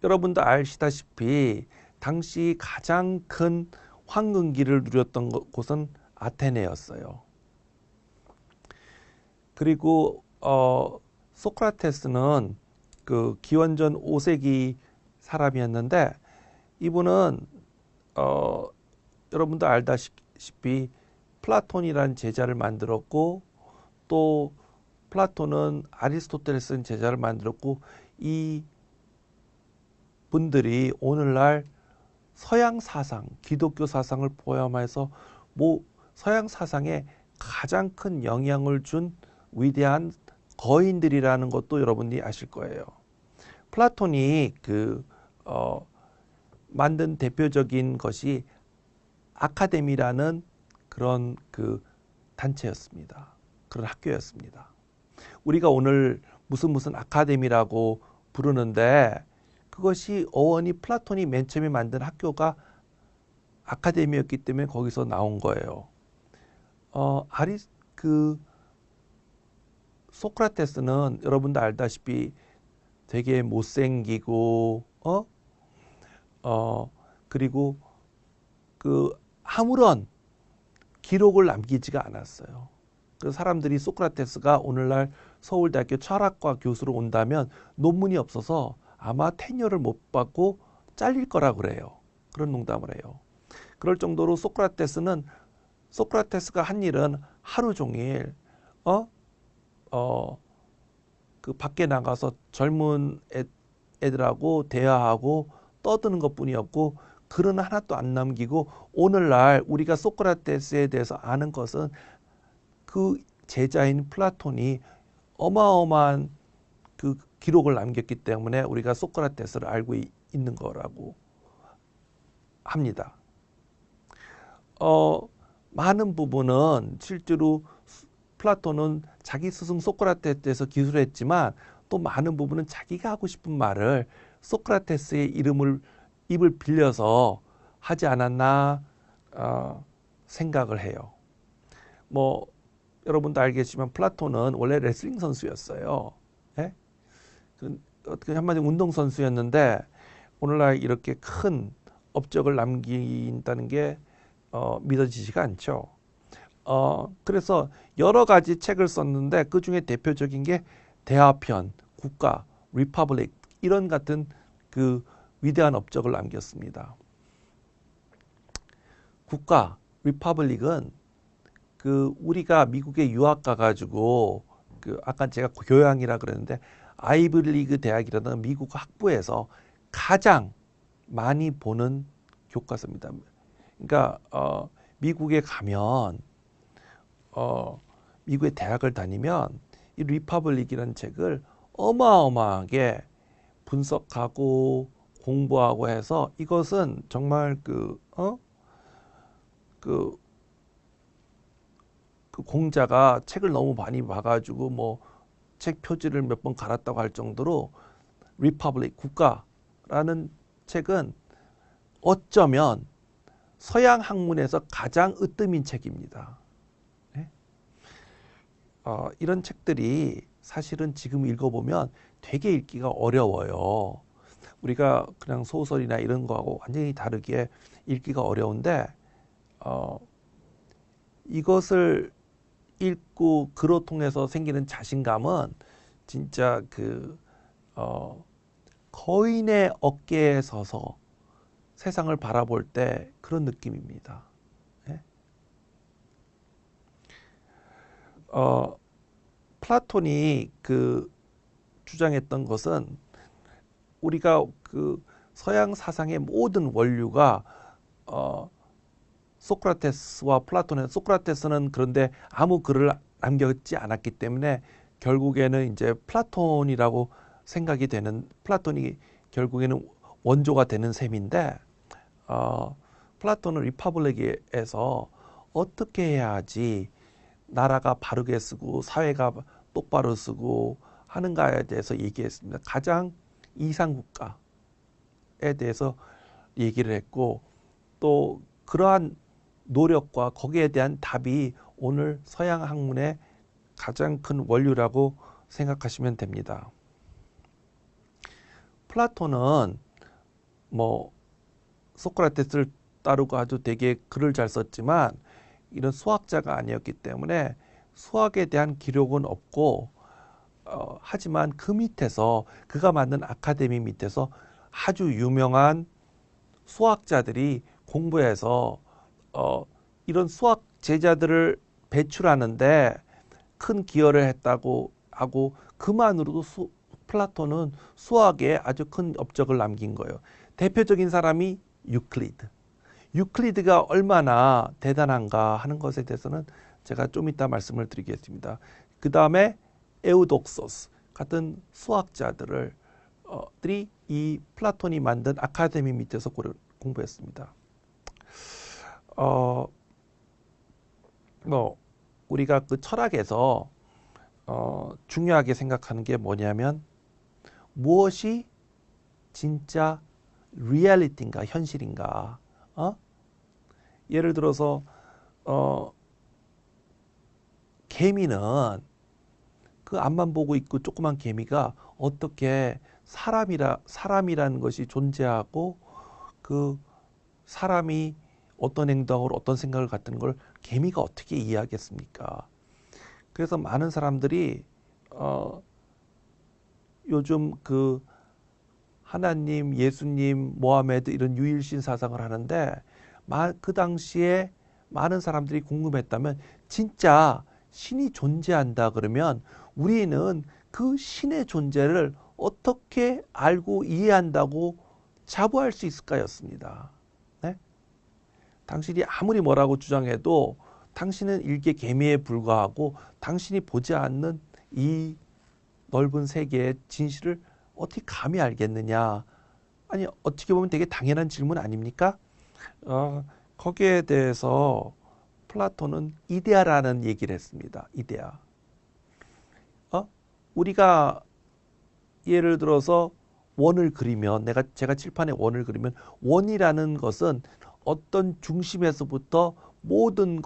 여러분도 아시다시피 당시 가장 큰 황금기를 누렸던 곳은 아테네였어요. 그리고 소크라테스는 그 기원전 5세기 사람이었는데 이분은 여러분도 알다시피 플라톤이라는 제자를 만들었고 또 플라톤은 아리스토텔레스는 제자를 만들었고 이 분들이 오늘날 서양 사상, 기독교 사상을 포함해서 서양 사상에 가장 큰 영향을 준 위대한 거인들이라는 것도 여러분이 아실 거예요. 플라톤이 만든 대표적인 것이 아카데미라는 그런 단체였습니다. 그런 학교였습니다. 우리가 오늘 무슨 아카데미라고 부르는데 그것이 어원이 플라톤이 맨 처음에 만든 학교가 아카데미였기 때문에 거기서 나온 거예요. 소크라테스는 여러분도 알다시피 되게 못생기고 그리고 아무런 기록을 남기지가 않았어요. 그래서 사람들이 소크라테스가 오늘날 서울대학교 철학과 교수로 온다면 논문이 없어서 아마 테니어를 못 받고 잘릴 거라 그래요. 그런 농담을 해요. 그럴 정도로 소크라테스가 한 일은 하루 종일 밖에 나가서 젊은 애들하고 대화하고 떠드는 것뿐이었고 글은 하나도 안 남기고 오늘날 우리가 소크라테스에 대해서 아는 것은 그 제자인 플라톤이 어마어마한 그 기록을 남겼기 때문에 우리가 소크라테스를 알고 있는 거라고 합니다. 많은 부분은 실제로 플라톤은 자기 스승 소크라테스에서 기술했지만 또 많은 부분은 자기가 하고 싶은 말을 소크라테스의 입을 빌려서 하지 않았나 생각을 해요. 여러분도 알겠지만 플라톤은 원래 레슬링 선수였어요. 예? 어떻게 한마디로 운동선수였는데 오늘날 이렇게 큰 업적을 남긴다는 게 믿어지지가 않죠. 그래서 여러 가지 책을 썼는데 그 중에 대표적인 게 대화편, 국가, 리퍼블릭 이런 같은 그 위대한 업적을 남겼습니다. 국가, 리퍼블릭은 우리가 미국에 유학 가가지고 아까 제가 교양이라 그랬는데 아이비리그 대학이라는 미국 학부에서 가장 많이 보는 교과서입니다. 그러니까 미국에 가면 미국의 대학을 다니면 이 리퍼블릭이라는 책을 어마어마하게 분석하고 공부하고 해서 이것은 정말 그 공자가 책을 너무 많이 봐가지고 책 표지를 몇 번 갈았다고 할 정도로 리퍼블릭 국가라는 책은 어쩌면 서양 학문에서 가장 으뜸인 책입니다. 네? 이런 책들이 사실은 지금 읽어보면 되게 읽기가 어려워요. 우리가 그냥 소설이나 이런 거하고 완전히 다르게 읽기가 어려운데 이것을 읽고 글을 통해서 생기는 자신감은 진짜 거인의 어깨에 서서 세상을 바라볼 때 그런 느낌입니다. 네? 플라톤이 주장했던 것은 우리가 서양 사상의 모든 원류가 소크라테스와 소크라테스는 그런데 아무 글을 남겼지 않았기 때문에 결국에는 이제 플라톤이라고 생각이 되는 플라톤이 결국에는 원조가 되는 셈인데 플라톤은 리퍼블릭에서 어떻게 해야지 나라가 바르게 쓰고 사회가 똑바로 쓰고 하는가에 대해서 얘기했습니다. 가장 이상국가에 대해서 얘기를 했고 또 그러한 노력과 거기에 대한 답이 오늘 서양 학문의 가장 큰 원류라고 생각하시면 됩니다. 플라톤은 뭐 소크라테스를 따르고 아주 되게 글을 잘 썼지만 이런 수학자가 아니었기 때문에 수학에 대한 기록은 없고 하지만 그 밑에서 그가 만든 아카데미 밑에서 아주 유명한 수학자들이 공부해서 이런 수학 제자들을 배출하는데 큰 기여를 했다고 하고 그만으로도 플라톤은 수학에 아주 큰 업적을 남긴 거예요. 대표적인 사람이 유클리드. 유클리드가 얼마나 대단한가 하는 것에 대해서는 제가 좀 이따 말씀을 드리겠습니다. 그 다음에 에우독소스 같은 수학자들이 이 플라톤이 만든 아카데미 밑에서 공부했습니다. 우리가 그 철학에서 중요하게 생각하는 게 뭐냐면 무엇이 진짜 리얼리티인가 현실인가. 예를 들어서 개미는 그 앞만 보고 있고 조그만 개미가 어떻게 사람이라는 것이 존재하고 그 사람이 어떤 행동을 어떤 생각을 갖는 걸 개미가 어떻게 이해하겠습니까? 그래서 많은 사람들이 요즘 그 하나님, 예수님, 모하메드 이런 유일신 사상을 하는데 그 당시에 많은 사람들이 궁금했다면 진짜 신이 존재한다 그러면 우리는 그 신의 존재를 어떻게 알고 이해한다고 자부할 수 있을까였습니다. 네? 당신이 아무리 뭐라고 주장해도 당신은 일개 개미에 불과하고 당신이 보지 않는 이 넓은 세계의 진실을 어떻게 감히 알겠느냐. 아니 어떻게 보면 되게 당연한 질문 아닙니까? 거기에 대해서 플라톤은 이데아라는 얘기를 했습니다. 이데아. 우리가 예를 들어서 원을 그리면 제가 칠판에 원을 그리면 원이라는 것은 어떤 중심에서부터 모든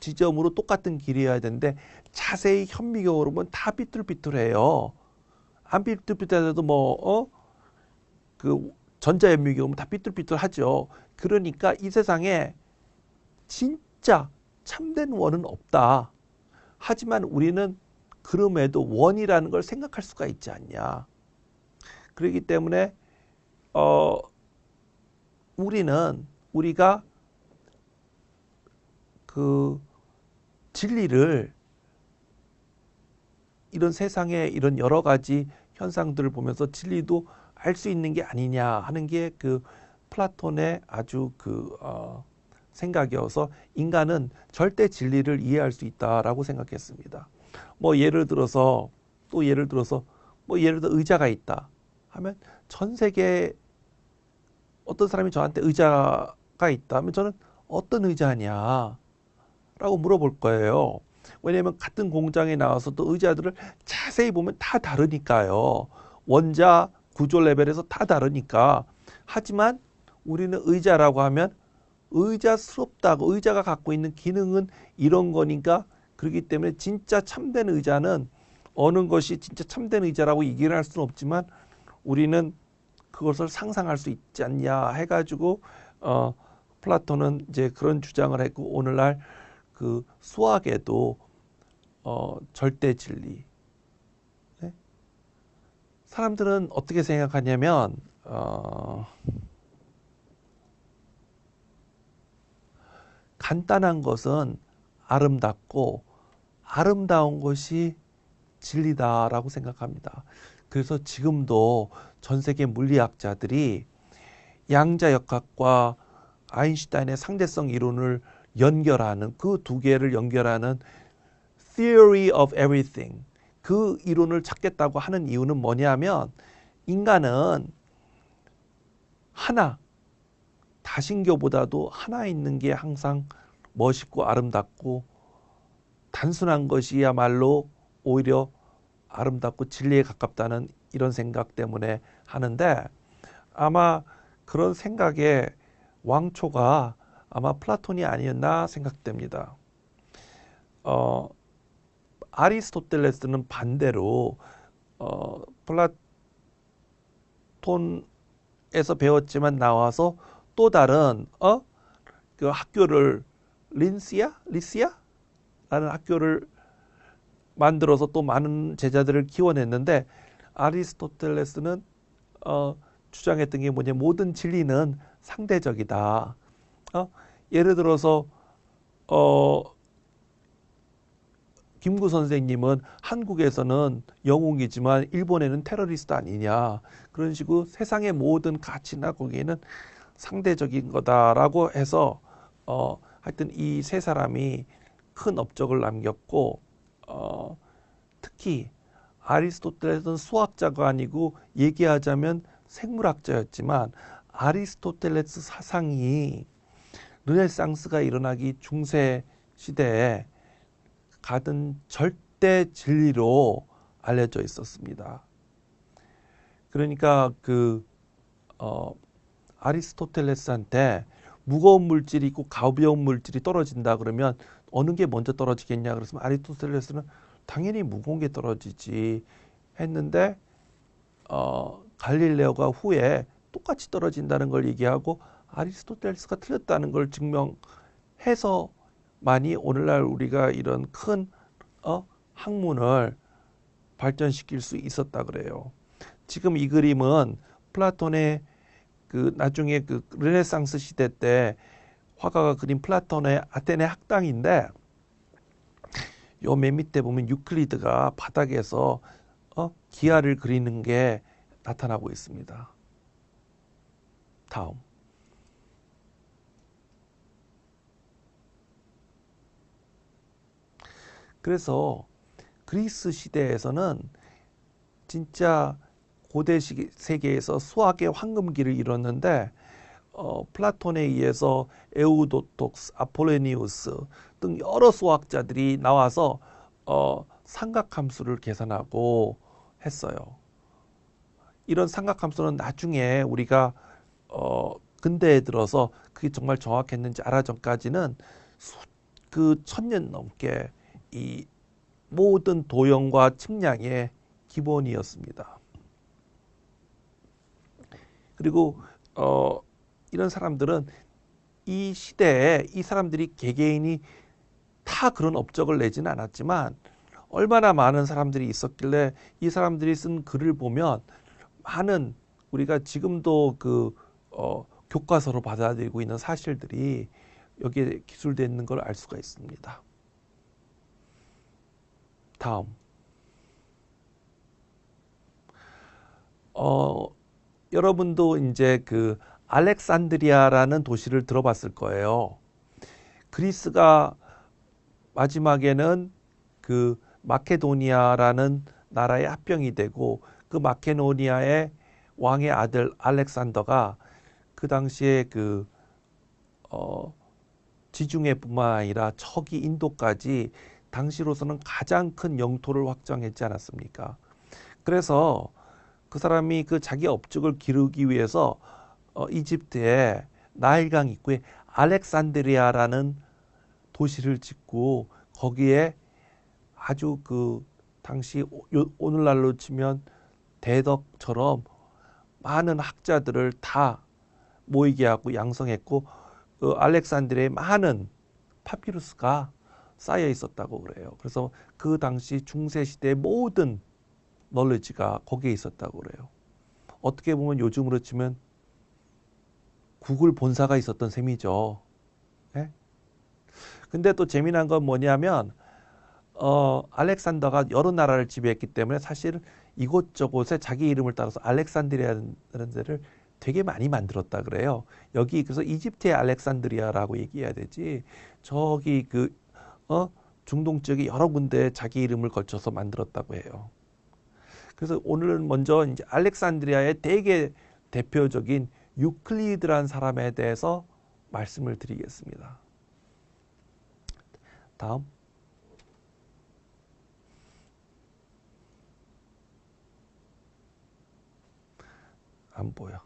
지점으로 똑같은 길이어야 되는데 자세히 현미경으로 보면 다 삐뚤삐뚤해요. 안 삐뚤삐뚤해도 그 전자현미경은 다 삐뚤삐뚤하죠. 그러니까 이 세상에 진짜 참된 원은 없다. 하지만 우리는 그럼에도 원이라는 걸 생각할 수가 있지 않냐. 그렇기 때문에 우리가 그 진리를 이런 세상의 이런 여러 가지 현상들을 보면서 진리도 알 수 있는 게 아니냐 하는 게 그 플라톤의 아주 생각이어서 인간은 절대 진리를 이해할 수 있다라고 생각했습니다. 예를 들어서 의자가 있다 하면 전 세계에 어떤 사람이 저한테 의자가 있다 하면 저는 어떤 의자냐 라고 물어볼 거예요. 왜냐하면 같은 공장에 나와서도 의자들을 자세히 보면 다 다르니까요. 원자 구조 레벨에서 다 다르니까. 하지만 우리는 의자라고 하면 의자스럽다고 의자가 갖고 있는 기능은 이런 거니까 그렇기 때문에 진짜 참된 의자는 어느 것이 진짜 참된 의자라고 얘기를 할 수는 없지만 우리는 그것을 상상할 수 있지 않냐 해가지고 플라톤은 이제 그런 주장을 했고 오늘날 그 수학에도 절대 진리. 네? 사람들은 어떻게 생각하냐면 간단한 것은 아름답고 아름다운 것이 진리다라고 생각합니다. 그래서 지금도 전 세계 물리학자들이 양자역학과 아인슈타인의 상대성 이론을 연결하는 그 두 개를 연결하는 Theory of Everything 그 이론을 찾겠다고 하는 이유는 뭐냐면 인간은 하나 다신교보다도 하나 있는 게 항상 멋있고 아름답고 단순한 것이야말로 오히려 아름답고 진리에 가깝다는 이런 생각 때문에 하는데 아마 그런 생각의 왕초가 아마 플라톤이 아니었나 생각됩니다. 아리스토텔레스는 반대로 플라톤에서 배웠지만 나와서 또 다른 그 학교를 리시아라는 학교를 만들어서 또 많은 제자들을 키워냈는데 아리스토텔레스는 주장했던 게 뭐냐, 모든 진리는 상대적이다. 예를 들어서 김구 선생님은 한국에서는 영웅이지만 일본에는 테러리스트 아니냐, 그런 식으로 세상의 모든 가치나 거기에는 상대적인 거다라고 해서 하여튼 이 세 사람이 큰 업적을 남겼고, 특히 아리스토텔레스는 수학자가 아니고 얘기하자면 생물학자였지만 아리스토텔레스 사상이 르네상스가 일어나기 중세 시대에 가든 절대 진리로 알려져 있었습니다. 그러니까 아리스토텔레스한테 무거운 물질이 있고 가벼운 물질이 떨어진다 그러면 어느 게 먼저 떨어지겠냐 그랬으면 아리스토텔레스는 당연히 무거운 게 떨어지지 했는데 갈릴레오가 후에 똑같이 떨어진다는 걸 얘기하고 아리스토텔레스가 틀렸다는 걸 증명해서만이 오늘날 우리가 이런 큰 학문을 발전시킬 수 있었다 그래요. 지금 이 그림은 플라톤의 나중에 르네상스 시대 때 화가가 그린 플라톤의 아테네 학당인데, 요 맨 밑에 보면 유클리드가 바닥에서 기하를 그리는 게 나타나고 있습니다. 다음. 그래서 그리스 시대에서는 진짜 고대 세계에서 수학의 황금기를 이뤘는데 플라톤에 의해서 에우도톡스, 아폴로니우스 등 여러 수학자들이 나와서 삼각함수를 계산하고 했어요. 이런 삼각함수는 나중에 우리가 근대에 들어서 그게 정말 정확했는지 알아전까지는 그 1000년 넘게 이 모든 도형과 측량의 기본이었습니다. 그리고 이런 사람들은 이 시대에 이 사람들이 개개인이 다 그런 업적을 내지는 않았지만 얼마나 많은 사람들이 있었길래 이 사람들이 쓴 글을 보면 많은 우리가 지금도 교과서로 받아들이고 있는 사실들이 여기에 기술되어 있는 걸 알 수가 있습니다. 다음. 여러분도 이제 알렉산드리아라는 도시를 들어봤을 거예요. 그리스가 마지막에는 마케도니아라는 나라의 합병이 되고 그 마케도니아의 왕의 아들 알렉산더가 그 당시에 지중해뿐만 아니라 저기 인도까지 당시로서는 가장 큰 영토를 확장했지 않았습니까? 그래서 그 사람이 자기 업적을 기르기 위해서 이집트의 나일강 입구에 알렉산드리아라는 도시를 짓고 거기에 아주 당시 오늘날로 치면 대덕처럼 많은 학자들을 다 모이게 하고 양성했고 알렉산드리아에 많은 파피루스가 쌓여 있었다고 그래요. 그래서 그 당시 중세시대의 모든 널리지가 거기에 있었다고 그래요. 어떻게 보면 요즘으로 치면 구글 본사가 있었던 셈이죠. 네? 근데 또 재미난 건 뭐냐면 알렉산더가 여러 나라를 지배했기 때문에 사실 이곳저곳에 자기 이름을 따라서 알렉산드리아라는 데를 되게 많이 만들었다 그래요. 여기 그래서 이집트의 알렉산드리아라고 얘기해야 되지, 저기 중동 지역에 여러 군데 자기 이름을 걸쳐서 만들었다고 해요. 그래서 오늘은 먼저 이제 알렉산드리아의 되게 대표적인 유클리드라는 사람에 대해서 말씀을 드리겠습니다. 다음. 안 보여.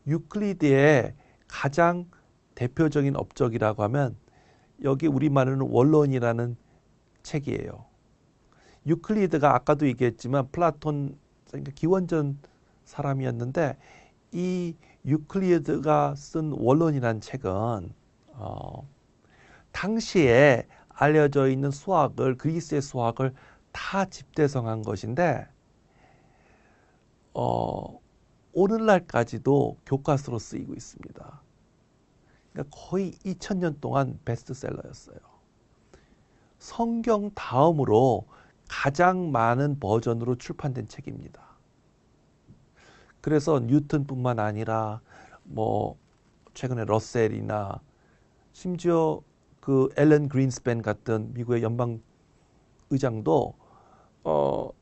유클리드의 가장 대표적인 업적이라고 하면 여기 우리말로는 원론이라는 책이에요. 유클리드가 아까도 얘기했지만 플라톤 그러니까 기원전 사람이었는데 이 유클리드가 쓴 원론이라는 책은 당시에 알려져 있는 수학을 그리스의 수학을 다 집대성한 것인데 오늘날까지도 교과서로 쓰이고 있습니다. 그러니까 거의 2000년 동안 베스트셀러였어요. 성경 다음으로 가장 많은 버전으로 출판된 책입니다. 그래서 뉴턴뿐만 아니라 뭐 최근에 러셀이나 심지어 그 앨런 그린스팬 같은 미국의 연방 의장도 뭐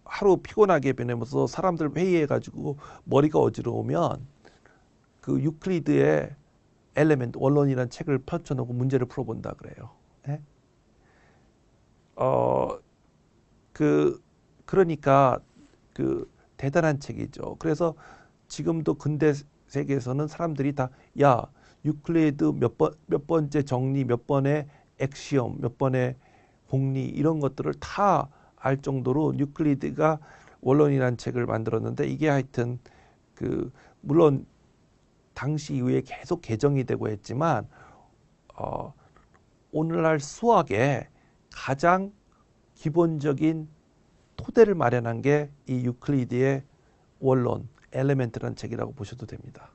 하루 피곤하게 보내면서 사람들 회의해가지고 머리가 어지러우면 그 유클리드의 엘레멘트 원론이라는 책을 펼쳐놓고 문제를 풀어본다 그래요. 네? 그러니까 그 대단한 책이죠. 그래서 지금도 근대 세계에서는 사람들이 다 야 유클리드 몇 번째 정리, 몇 번의 엑시엄, 몇 번의 공리 이런 것들을 다 알 정도로 유클리드가 원론이라는 책을 만들었는데 이게 하여튼 그 물론 당시 이후에 계속 개정이 되고 했지만 오늘날 수학의 가장 기본적인 토대를 마련한 게 이 유클리드의 원론, 엘레멘트라는 책이라고 보셔도 됩니다.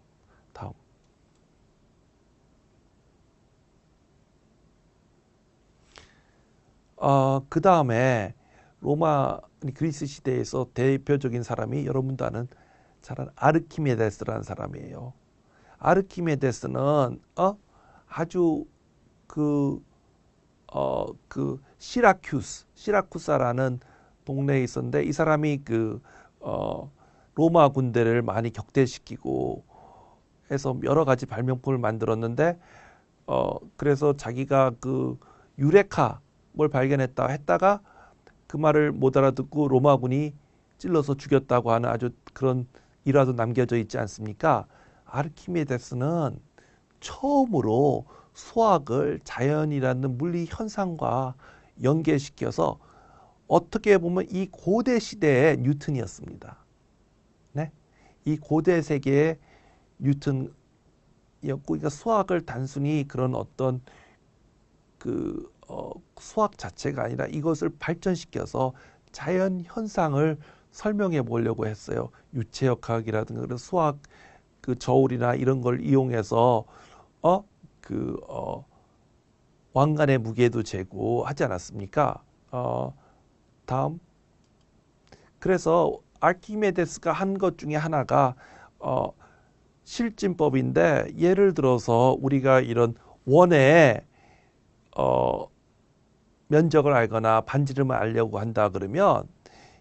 다음. 그 다음에 로마, 그리스 시대에서 대표적인 사람이 여러분도 아는 잘 아는 아르키메데스라는 사람이에요. 아르키메데스는 아주 그 시라쿠사라는 동네에 있었는데 이 사람이 로마 군대를 많이 격퇴시키고 해서 여러 가지 발명품을 만들었는데 그래서 자기가 그 유레카 뭘 발견했다 했다가 그 말을 못 알아듣고 로마군이 찔러서 죽였다고 하는 아주 그런 일화도 남겨져 있지 않습니까? 아르키메데스는 처음으로 수학을 자연이라는 물리 현상과 연계시켜서 어떻게 보면 이 고대 시대의 뉴턴이었습니다. 네? 이 고대 세계의 뉴턴이었고, 그러니까 수학을 단순히 그런 어떤 수학 자체가 아니라 이것을 발전시켜서 자연 현상을 설명해 보려고 했어요. 유체역학이라든가 그런 수학 그 저울이나 이런 걸 이용해서 왕관의 무게도 재고 하지 않았습니까? 다음. 그래서 아르키메데스가 한 것 중에 하나가 실진법인데 예를 들어서 우리가 이런 원의 면적을 알거나 반지름을 알려고 한다 그러면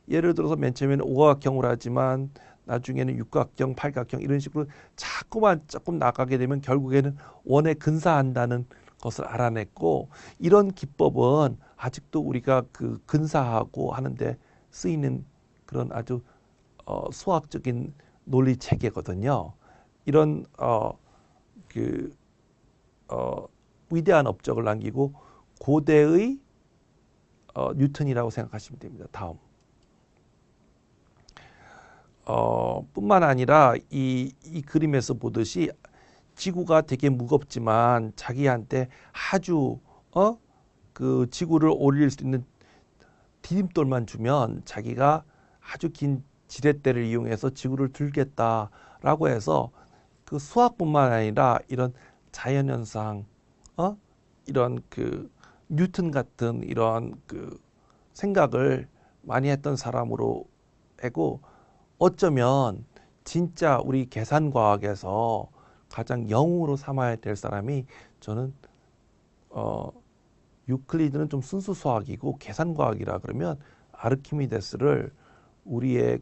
예를 들어서 맨 처음에는 오각형으로 하지만 나중에는 육각형, 팔각형 이런 식으로 자꾸만 조금 나가게 되면 결국에는 원에 근사한다는 것을 알아냈고 이런 기법은 아직도 우리가 그 근사하고 하는데 쓰이는 그런 아주 수학적인 논리 체계거든요. 이런 위대한 업적을 남기고 고대의 뉴턴이라고 생각하시면 됩니다. 다음. 뿐만 아니라 이 그림에서 보듯이 지구가 되게 무겁지만 자기한테 아주 그 지구를 올릴 수 있는 디딤돌만 주면 자기가 아주 긴 지렛대를 이용해서 지구를 들겠다라고 해서 그 수학뿐만 아니라 이런 자연현상, 이런 그 뉴턴 같은 이런 그 생각을 많이 했던 사람으로 하고 어쩌면 진짜 우리 계산과학에서 가장 영웅으로 삼아야 될 사람이 저는 유클리드는 좀 순수 수학이고 계산과학이라 그러면 아르키미데스를 우리의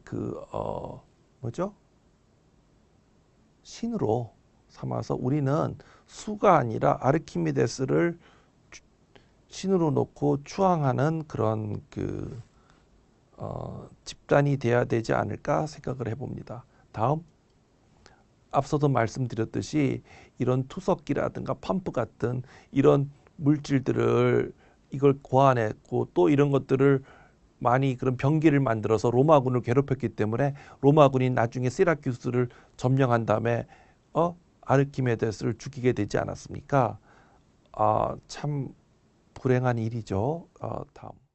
신으로 삼아서 우리는 수가 아니라 아르키미데스를 신으로 놓고 추앙하는 그런 집단이 돼야 되지 않을까 생각을 해봅니다. 다음. 앞서도 말씀드렸듯이 이런 투석기라든가 펌프 같은 이런 물질들을 이걸 고안했고 또 이런 것들을 많이 그런 병기를 만들어서 로마군을 괴롭혔기 때문에 로마군이 나중에 시라큐스를 점령한 다음에 아르키메데스를 죽이게 되지 않았습니까? 참 불행한 일이죠. 다음.